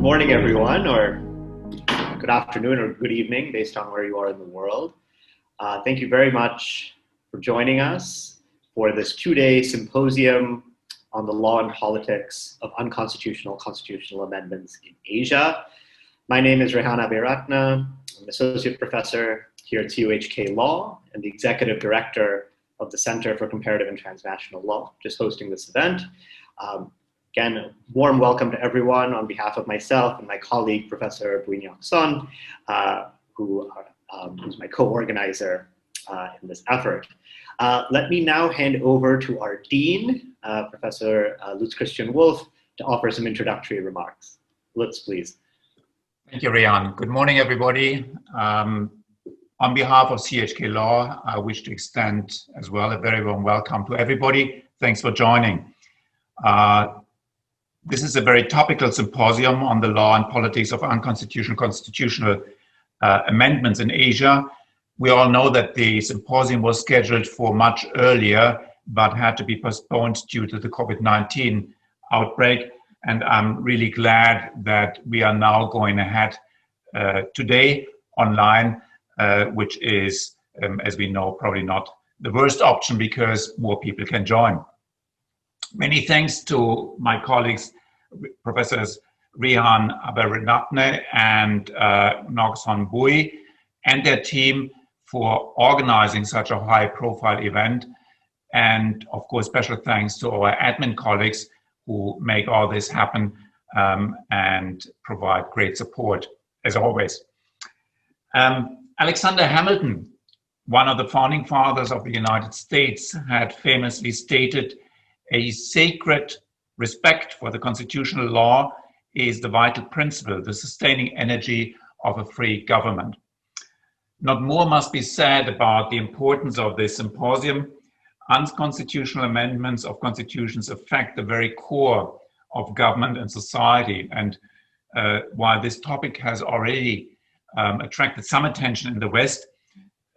morning, everyone, or good afternoon or good evening, based on where you are in the world. Thank you very much for joining us for this two-day symposium on the law and politics of unconstitutional constitutional amendments in Asia. My name is Rehan Abeyrante. I'm an associate professor here at CUHK Law and the executive director of the Center for Comparative and Transnational Law, just hosting this event. Again, a warm welcome to everyone on behalf of myself and my colleague, Professor Ngoc, who's my co-organizer in this effort. Let me now hand over to our dean, Professor Lutz-Christian Wolff, to offer some introductory remarks. Lutz, please. Thank you, Rehan. Good morning, everybody. On behalf of CUHK Law, I wish to extend as well a very warm welcome to everybody. Thanks for joining. This is a very topical symposium on the law and politics of unconstitutional constitutional amendments in Asia. We all know that the symposium was scheduled for much earlier, but had to be postponed due to the COVID-19 outbreak. And I'm really glad that we are now going ahead today online, which is, as we know, probably not the worst option because more people can join. Many thanks to my colleagues, Professors Rehan, Abeyrante, and Ngoc and their team for organizing such a high-profile event. And of course, special thanks to our admin colleagues who make all this happen and provide great support, as always. Alexander Hamilton, one of the founding fathers of the United States, had famously stated, "A sacred respect for the constitutional law is the vital principle, the sustaining energy of a free government." Not more must be said about the importance of this symposium. Unconstitutional amendments of constitutions affect the very core of government and society. And while this topic has already attracted some attention in the West,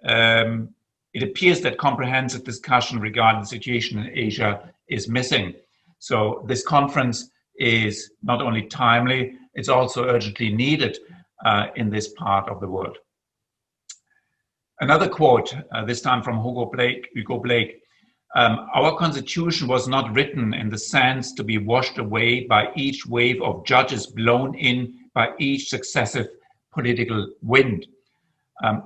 it appears that comprehensive discussion regarding the situation in Asia is missing. So this conference is not only timely, it's also urgently needed in this part of the world. Another quote, this time from Hugo Blake. Our constitution was not written in the sands to be washed away by each wave of judges blown in by each successive political wind.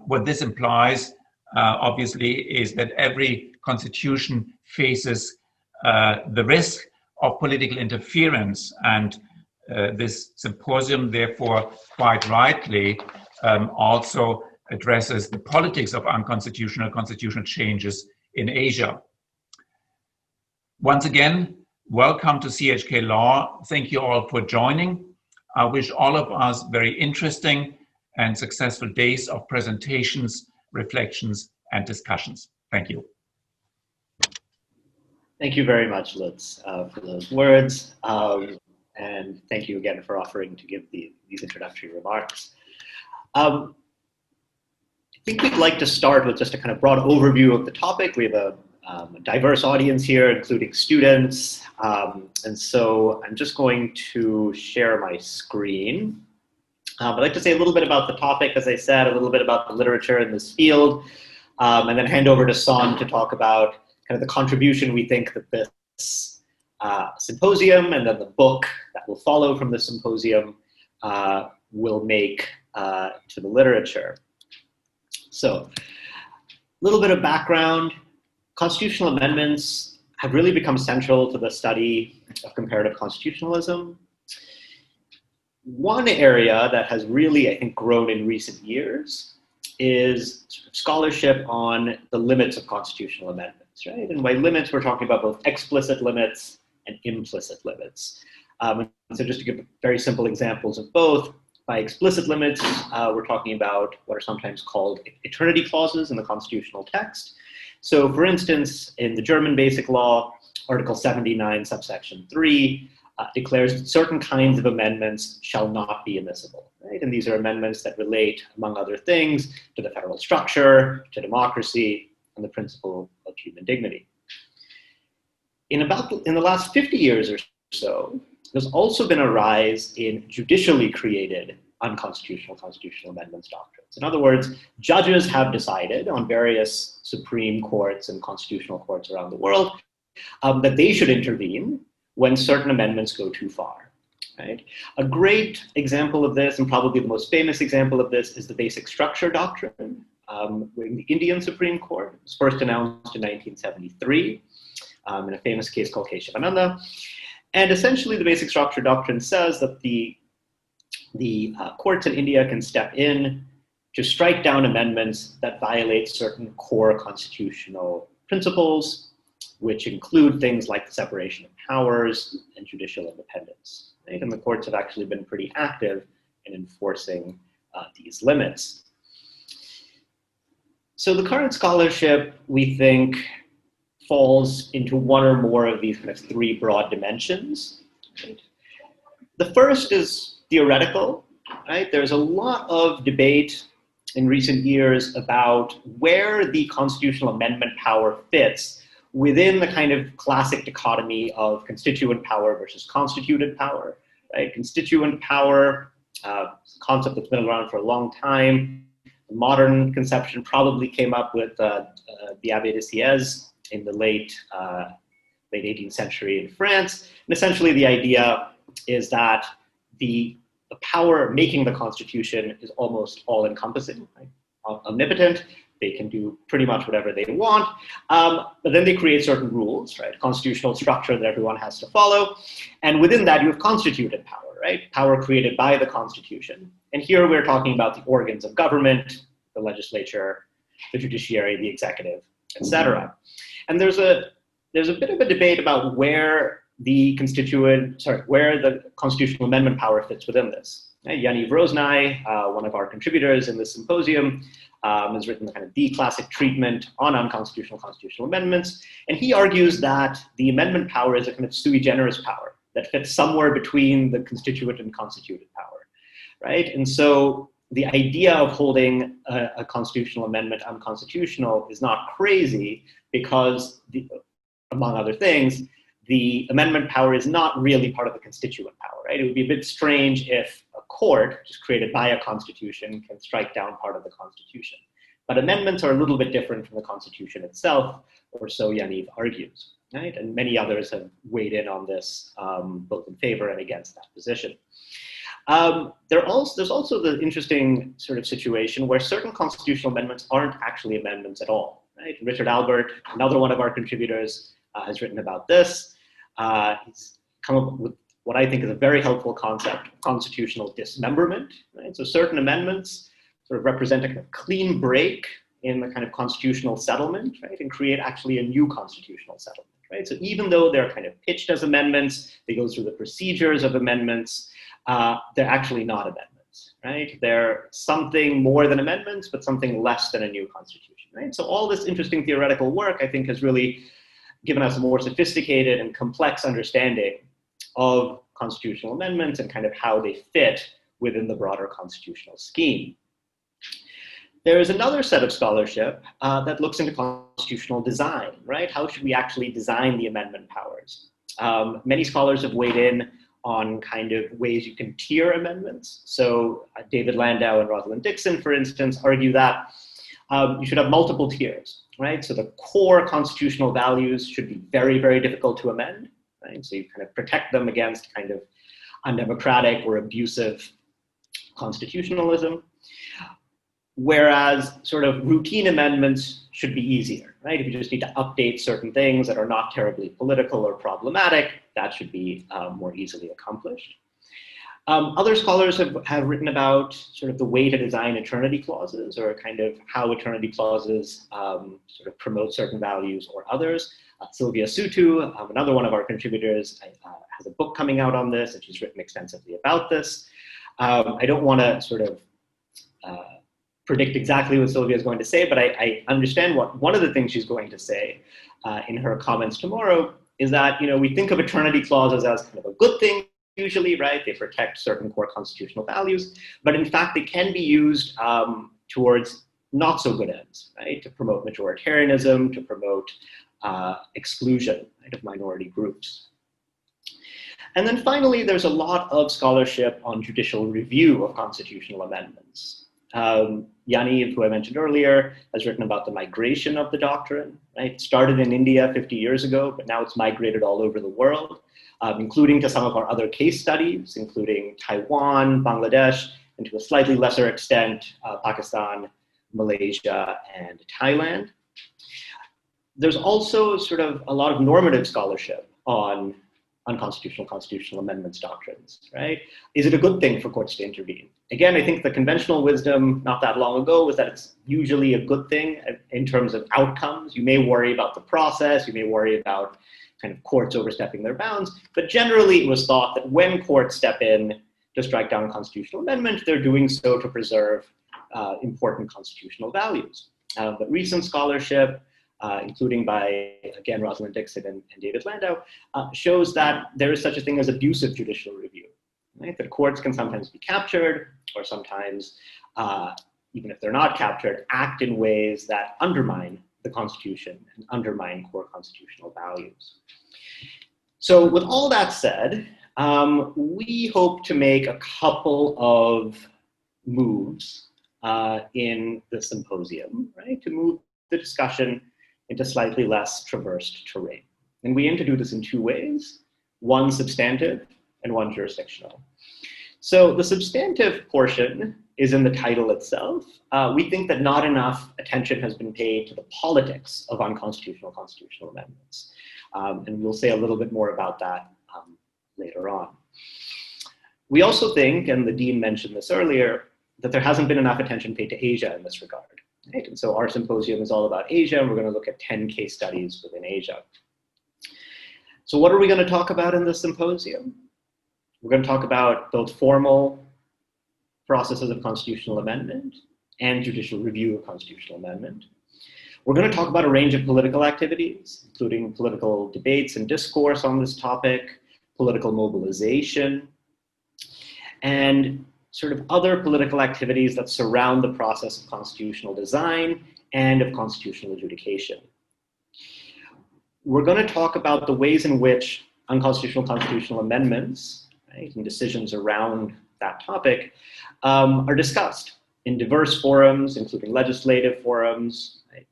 What this implies, obviously, is that every constitution faces the risk of political interference, and this symposium, therefore, quite rightly, also addresses the politics of unconstitutional constitutional changes in Asia. Once again, welcome to CUHK Law. Thank you all for joining. I wish all of us very interesting and successful days of presentations, reflections, and discussions. Thank you. Thank you very much, Lutz, for those words. And thank you again for offering to give these introductory remarks. I think we'd like to start with just a kind of broad overview of the topic. We have a diverse audience here, including students. And so I'm just going to share my screen. I'd like to say a little bit about the topic, as I said, a little bit about the literature in this field, and then hand over to Son to talk about kind of the contribution we think that this symposium and then the book that will follow from the symposium will make to the literature. So, a little bit of background. Constitutional amendments have really become central to the study of comparative constitutionalism. One area that has really, I think, grown in recent years is scholarship on the limits of constitutional amendments, right? And by limits, we're talking about both explicit limits and implicit limits. So just to give very simple examples of both, by explicit limits, we're talking about what are sometimes called eternity clauses in the constitutional text. So for instance, in the German Basic Law, Article 79, subsection 3, declares that certain kinds of amendments shall not be admissible, right? And these are amendments that relate, among other things, to the federal structure, to democracy, and the principle of human dignity. In the last 50 years or so, there's also been a rise in judicially created unconstitutional constitutional amendments doctrines. In other words, judges have decided on various Supreme Courts and constitutional courts around the world that they should intervene when certain amendments go too far. Right? A great example of this, and probably the most famous example of this, is the basic structure doctrine in the Indian Supreme Court. It was first announced in 1973 in a famous case called Keshavananda. And essentially, the basic structure doctrine says that the courts in India can step in to strike down amendments that violate certain core constitutional principles, which include things like the separation of powers and judicial independence. Right? And the courts have actually been pretty active in enforcing these limits. So the current scholarship, we think, falls into one or more of these kind of three broad dimensions. Right? The first is theoretical. Right? There's a lot of debate in recent years about where the constitutional amendment power fits within the kind of classic dichotomy of constituent power versus constituted power. Right? Constituent power, concept that's been around for a long time. The modern conception probably came up with the Abeyrante in the late 18th century in France. And essentially the idea is that the power making the Constitution is almost all-encompassing, right? Omnipotent. They can do pretty much whatever they want, but then they create certain rules, right? Constitutional structure that everyone has to follow. And within that, you have constituted power, right? Power created by the Constitution. And here we're talking about the organs of government, the legislature, the judiciary, the executive, etc. And there's a bit of a debate about where the constitutional amendment power fits within this. Yaniv Roznai, one of our contributors in this symposium, has written kind of the classic treatment on unconstitutional constitutional amendments. And he argues that the amendment power is a kind of sui generis power that fits somewhere between the constituent and constituted power, right? And so the idea of holding a constitutional amendment unconstitutional is not crazy because, among other things, the amendment power is not really part of the constituent power, right? It would be a bit strange if a court, just created by a constitution, can strike down part of the constitution. But amendments are a little bit different from the constitution itself, or so Yaniv argues, right? And many others have weighed in on this, both in favor and against that position. There's also the interesting sort of situation where certain constitutional amendments aren't actually amendments at all, right? Richard Albert, another one of our contributors, has written about this. He's come up with what I think is a very helpful concept, constitutional dismemberment. Right? So certain amendments sort of represent a kind of clean break in the kind of constitutional settlement, right, and create actually a new constitutional settlement. Right? So even though they're kind of pitched as amendments, they go through the procedures of amendments, they're actually not amendments. Right? They're something more than amendments, but something less than a new constitution. Right? So all this interesting theoretical work, I think, has really given us a more sophisticated and complex understanding of constitutional amendments and kind of how they fit within the broader constitutional scheme. There is another set of scholarship that looks into constitutional design, right? How should we actually design the amendment powers? Many scholars have weighed in on kind of ways you can tier amendments. So David Landau and Rosalind Dixon, for instance, argue that you should have multiple tiers. Right? So the core constitutional values should be very, very difficult to amend. Right? So you kind of protect them against kind of undemocratic or abusive constitutionalism. Whereas sort of routine amendments should be easier, right? If you just need to update certain things that are not terribly political or problematic, that should be more easily accomplished. Other scholars have written about sort of the way to design eternity clauses, or kind of how eternity clauses sort of promote certain values or others. Sylvia Sutu, another one of our contributors, has a book coming out on this, and she's written extensively about this. I don't want to sort of predict exactly what Sylvia is going to say, but I understand what one of the things she's going to say in her comments tomorrow is that, you know, we think of eternity clauses as kind of a good thing, usually, right? They protect certain core constitutional values, but in fact, they can be used towards not so good ends, right? To promote majoritarianism, to promote exclusion, right, of minority groups. And then finally, there's a lot of scholarship on judicial review of constitutional amendments. Yaniv, who I mentioned earlier, has written about the migration of the doctrine. Right? It started in India 50 years ago, but now it's migrated all over the world, including to some of our other case studies, including Taiwan, Bangladesh, and to a slightly lesser extent, Pakistan, Malaysia, and Thailand. There's also sort of a lot of normative scholarship on unconstitutional constitutional amendments doctrines, right? Is it a good thing for courts to intervene? Again, I think the conventional wisdom not that long ago was that it's usually a good thing in terms of outcomes. You may worry about the process, you may worry about kind of courts overstepping their bounds, but generally it was thought that when courts step in to strike down constitutional amendments, they're doing so to preserve important constitutional values. But recent scholarship, including by, again, Rosalind Dixon and David Landau, shows that there is such a thing as abusive judicial review, right? That courts can sometimes be captured, or sometimes, even if they're not captured, act in ways that undermine the Constitution and undermine core constitutional values. So with all that said, we hope to make a couple of moves in the symposium, right? To move the discussion into slightly less traversed terrain. And we aim to do this in two ways, one substantive and one jurisdictional. So the substantive portion is in the title itself. We think that not enough attention has been paid to the politics of unconstitutional constitutional amendments. And we'll say a little bit more about that later on. We also think, and the Dean mentioned this earlier, that there hasn't been enough attention paid to Asia in this regard. Right? And so our symposium is all about Asia, and we're going to look at 10 case studies within Asia. So what are we going to talk about in this symposium? We're going to talk about both formal processes of constitutional amendment and judicial review of constitutional amendment. We're going to talk about a range of political activities, including political debates and discourse on this topic, political mobilization, and sort of other political activities that surround the process of constitutional design and of constitutional adjudication. We're going to talk about the ways in which unconstitutional constitutional amendments, right, and decisions around that topic are discussed in diverse forums, including legislative forums, right,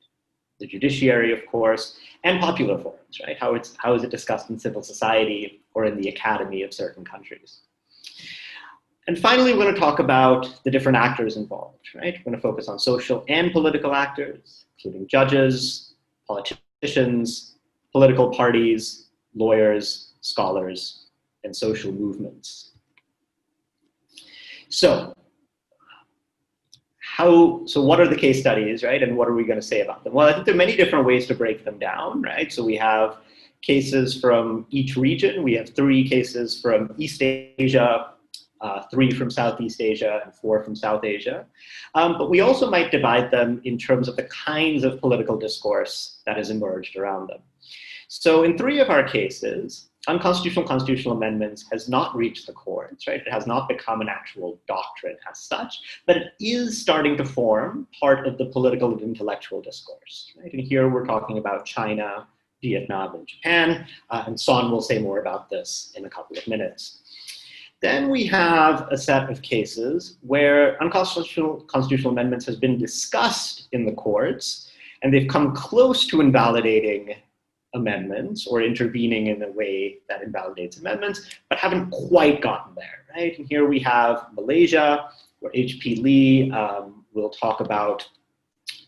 the judiciary, of course, and popular forums, right? How is it discussed in civil society or in the academy of certain countries? And finally, we're going to talk about the different actors involved, right? We're going to focus on social and political actors, including judges, politicians, political parties, lawyers, scholars, and social movements. So what are the case studies, right? And what are we going to say about them? Well, I think there are many different ways to break them down, right? So we have cases from each region. We have 3 cases from East Asia, 3 from Southeast Asia, and 4 from South Asia. But we also might divide them in terms of the kinds of political discourse that has emerged around them. So in 3 of our cases, unconstitutional constitutional amendments has not reached the courts, right? It has not become an actual doctrine as such, but it is starting to form part of the political and intellectual discourse, right? And here we're talking about China, Vietnam, and Japan, and Son will say more about this in a couple of minutes. Then we have a set of cases where unconstitutional constitutional amendments has been discussed in the courts, and they've come close to invalidating amendments or intervening in a way that invalidates amendments, but haven't quite gotten there, right? And here we have Malaysia, where H.P. Lee will talk about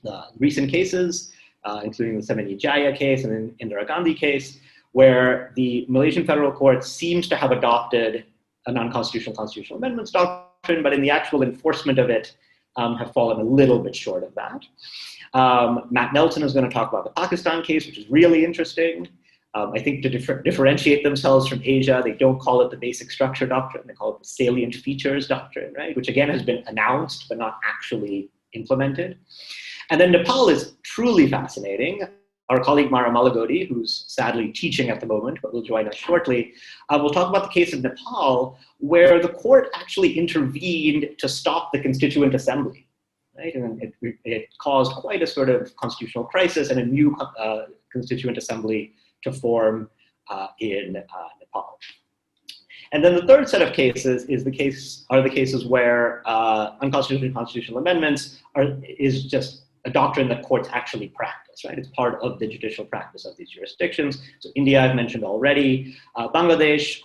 the recent cases, including the Semenijaya case and the Indira Gandhi case, where the Malaysian federal court seems to have adopted a non-constitutional constitutional amendments doctrine, but in the actual enforcement of it have fallen a little bit short of that. Matt Nelson is going to talk about the Pakistan case, which is really interesting. I think to differentiate themselves from Asia, they don't call it the basic structure doctrine, they call it the salient features doctrine, right? Which again has been announced, but not actually implemented. And then Nepal is truly fascinating. Our colleague Mara Malagodi, who's sadly teaching at the moment, but will join us shortly, will talk about the case of Nepal, where the court actually intervened to stop the Constituent Assembly, right? And it caused quite a sort of constitutional crisis and a new Constituent Assembly to form in Nepal. And then the third set of cases are the cases where unconstitutional constitutional amendments is just a doctrine that courts actually practice, right? It's part of the judicial practice of these jurisdictions. So India, I've mentioned already. Bangladesh,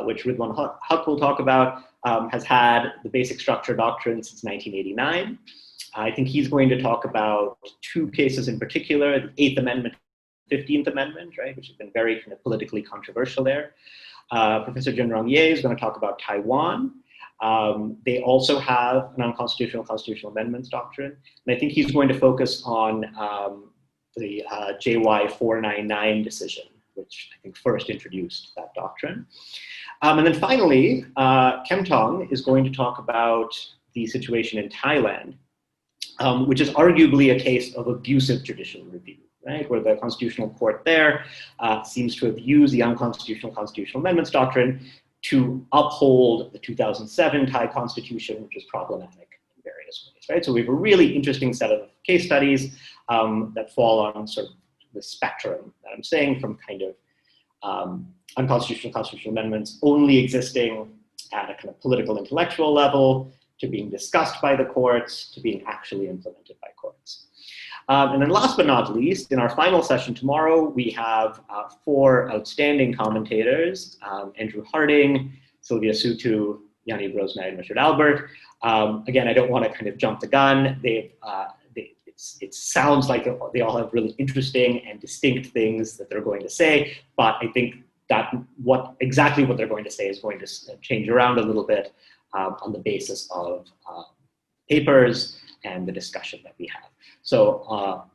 which Ridwan Haq will talk about, has had the basic structure doctrine since 1989. I think he's going to talk about two cases in particular, the 8th Amendment, 15th Amendment, right, which has been very kind of politically controversial there. Professor Junrong Ye is going to talk about Taiwan. They also have an unconstitutional constitutional amendments doctrine. And I think he's going to focus on the JY 499 decision, which I think first introduced that doctrine. And then finally, Kem Tong is going to talk about the situation in Thailand, which is arguably a case of abusive judicial review, right? Where the constitutional court there seems to have used the unconstitutional constitutional amendments doctrine to uphold the 2007 Thai constitution, which is problematic in various ways, right? So we have a really interesting set of case studies that fall on sort of the spectrum that I'm saying, from kind of unconstitutional constitutional amendments only existing at a kind of political intellectual level, to being discussed by the courts, to being actually implemented by courts. And then last but not least, in our final session tomorrow, we have 4 outstanding commentators, Andrew Harding, Sylvia Sutu, Yanni Brosna, and Richard Albert. Again, I don't want to kind of jump the gun. It sounds like they all have really interesting and distinct things that they're going to say, but I think that exactly what they're going to say is going to change around a little bit on the basis of papers and the discussion that we have. So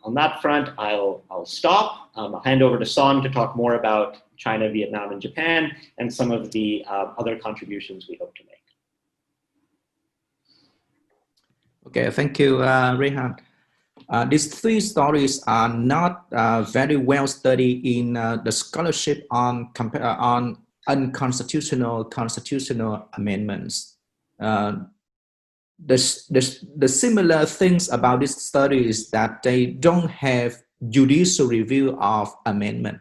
on that front, I'll stop. I'll hand over to Son to talk more about China, Vietnam, and Japan, and some of the other contributions we hope to make. Okay, thank you, Rehan. These 3 stories are not very well studied in the scholarship on unconstitutional constitutional amendments. The similar things about this study is that they don't have judicial review of amendment.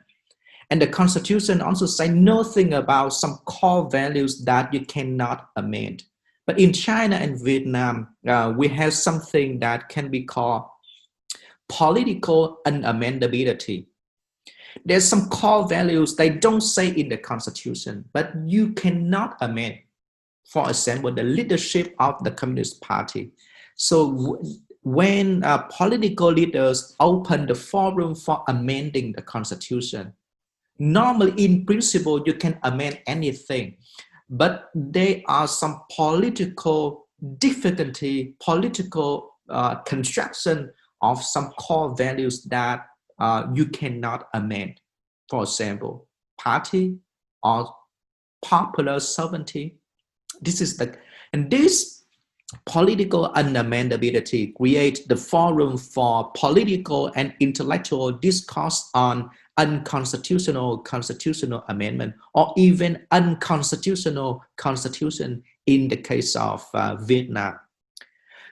And the Constitution also say nothing about some core values that you cannot amend. But in China and Vietnam, we have something that can be called political unamendability. There's some core values they don't say in the Constitution, but you cannot amend. For example, the leadership of the Communist Party. So when political leaders open the forum for amending the Constitution, normally in principle, you can amend anything, but there are some political difficulty, political construction of some core values that you cannot amend. For example, party or popular sovereignty. This political unamendability creates the forum for political and intellectual discourse on unconstitutional constitutional amendment, or even unconstitutional constitution in the case of Vietnam.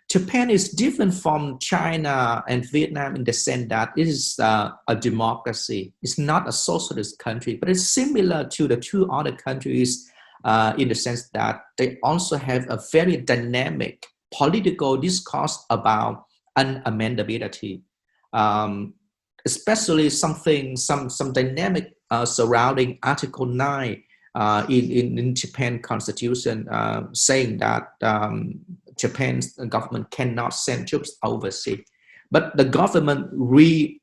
Japan is different from China and Vietnam in the sense that it is a democracy. It's not a socialist country, but it's similar to the 2 other countries in the sense that they also have a very dynamic political discourse about unamendability, especially some dynamic surrounding Article 9 in Japan Constitution, saying that Japan's government cannot send troops overseas. But the government reinterpret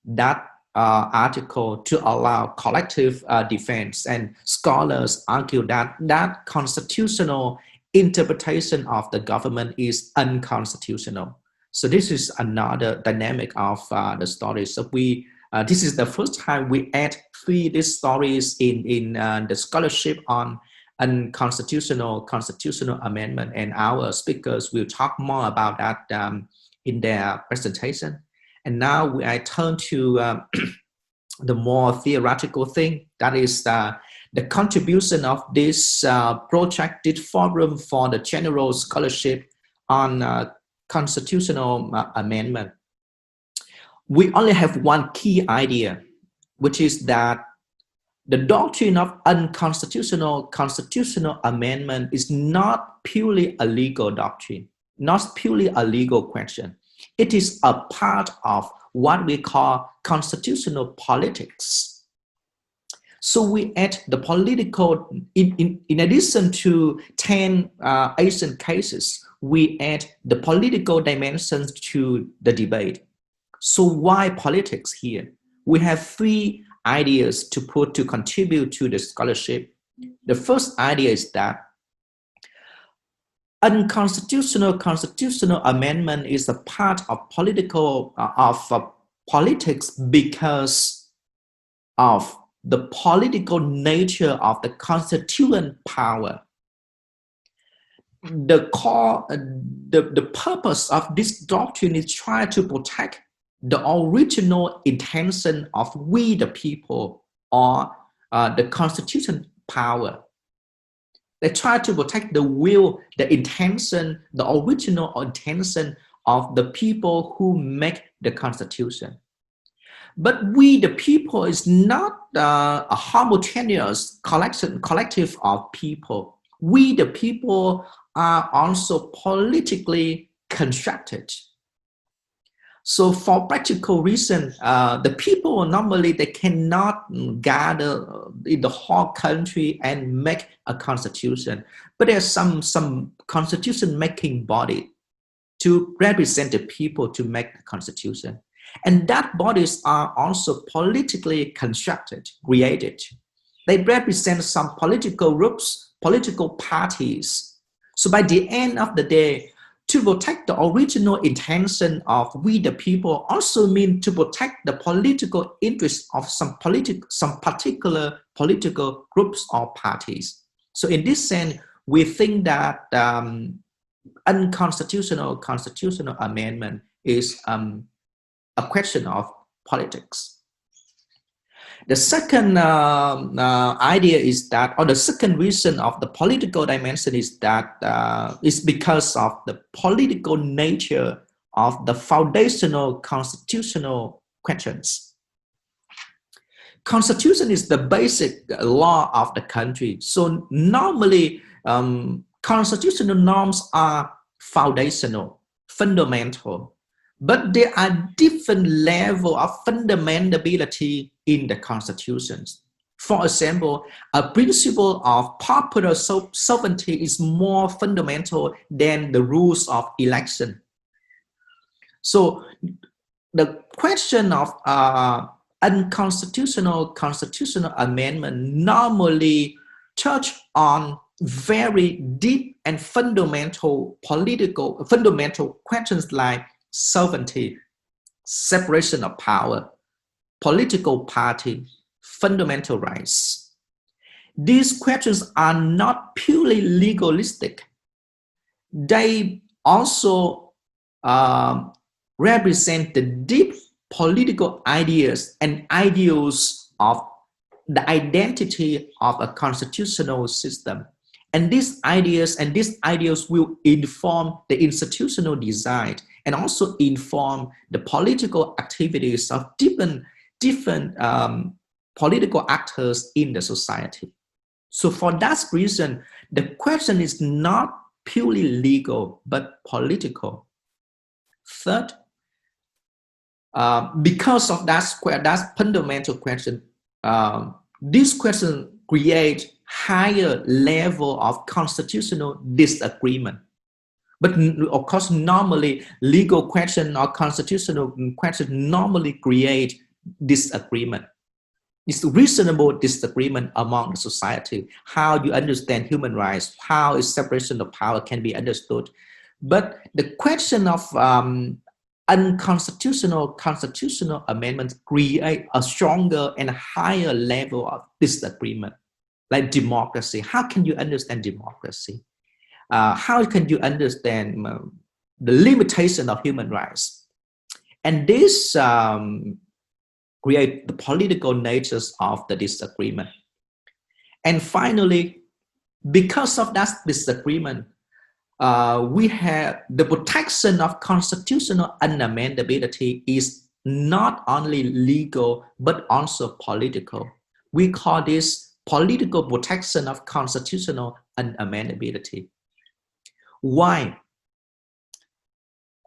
that article to allow collective defense, and scholars argue that that constitutional interpretation of the government is unconstitutional. So this is another dynamic of the story. So this is the first time we add 3 these stories in the scholarship on unconstitutional constitutional amendment, and our speakers will talk more about that in their presentation. And now I turn to the more theoretical thing, that is the contribution of this project, this forum for the general scholarship on constitutional amendment. We only have one key idea, which is that the doctrine of unconstitutional constitutional amendment is not purely a legal doctrine, not purely a legal question. It is a part of what we call constitutional politics. So we add the political, in addition to 10 Asian cases, we add the political dimensions to the debate. So why politics here? We have three ideas to contribute to the scholarship. The first idea is that unconstitutional constitutional amendment is a part of politics because of the political nature of the constituent power. The purpose of this doctrine is try to protect the original intention of we the people, or the constituent power. They try to protect the will, the intention, the original intention of the people who make the constitution. But we the people is not a homogeneous collective of people. We the people are also politically constructed. So for practical reasons, the people normally, they cannot gather in the whole country and make a constitution. But there's some constitution making body to represent the people to make the constitution. And that bodies are also politically constructed, created. They represent some political groups, political parties. So by the end of the day, to protect the original intention of we the people also means to protect the political interests of some particular political groups or parties. So in this sense, we think that unconstitutional constitutional amendment is a question of politics. The second idea is that, or the second reason of the political dimension is that it's because of the political nature of the foundational constitutional questions. Constitution is the basic law of the country. So normally, constitutional norms are foundational, fundamental. But there are different levels of fundamentability in the constitutions. For example, a principle of popular sovereignty is more fundamental than the rules of election. So the question of unconstitutional constitutional amendment normally touch on very deep and fundamental questions like sovereignty, separation of power, political party, fundamental rights. These questions are not purely legalistic. They also represent the deep political ideas and ideals of the identity of a constitutional system. And these ideas will inform the institutional design and also inform the political activities of different political actors in the society. So for that reason, the question is not purely legal, but political. Third, because of that fundamental question, this question creates higher level of constitutional disagreement. But of course, normally legal question or constitutional question normally create disagreement. It's reasonable disagreement among the society. How you understand human rights, how is separation of power can be understood. But the question of unconstitutional constitutional amendments create a stronger and higher level of disagreement. Like democracy, how can you understand democracy? How can you understand the limitation of human rights? And this create the political natures of the disagreement. And finally, because of that disagreement, we have the protection of constitutional unamendability is not only legal, but also political. We call this political protection of constitutional unamendability. Why?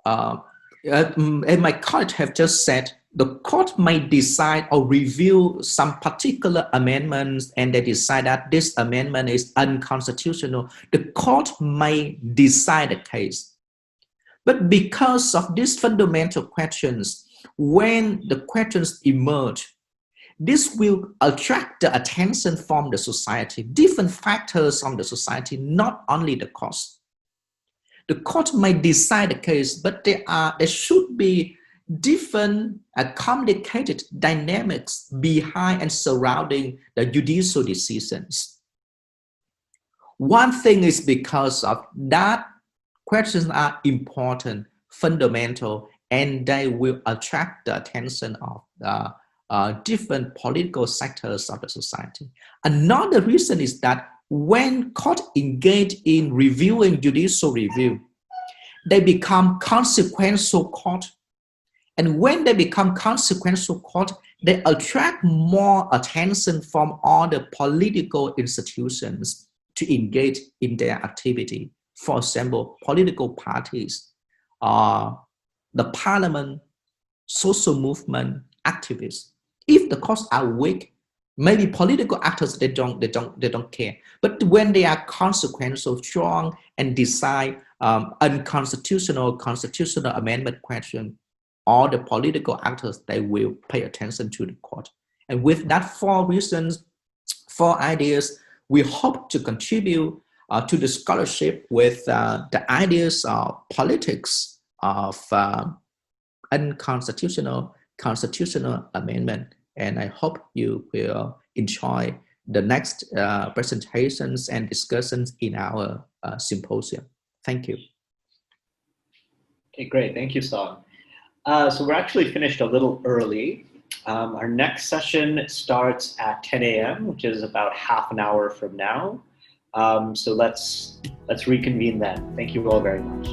And my colleague have just said, the court may decide or review some particular amendments and they decide that this amendment is unconstitutional. The court may decide the case. But because of these fundamental questions, when the questions emerge, this will attract the attention from the society, different factors from the society, not only the courts. The court may decide the case, but there should be different complicated dynamics behind and surrounding the judicial decisions. One thing is because of that, questions are important, fundamental, and they will attract the attention of different political sectors of the society. Another reason is that when courts engage in reviewing judicial review, they become consequential court. And when they become consequential court, they attract more attention from all the political institutions to engage in their activity. For example, political parties, the parliament, social movement, activists. If the courts are weak, maybe political actors they don't care. But when they are consequential, strong, and decide unconstitutional, constitutional amendment question, all the political actors they will pay attention to the court. And with that 4 reasons, 4 ideas, we hope to contribute to the scholarship with the ideas of politics of unconstitutional, constitutional amendment. And I hope you will enjoy the next presentations and discussions in our symposium. Thank you. Okay, great. Thank you, Song. So we're actually finished a little early. Our next session starts at 10 a.m., which is about half an hour from now. So let's reconvene then. Thank you all very much.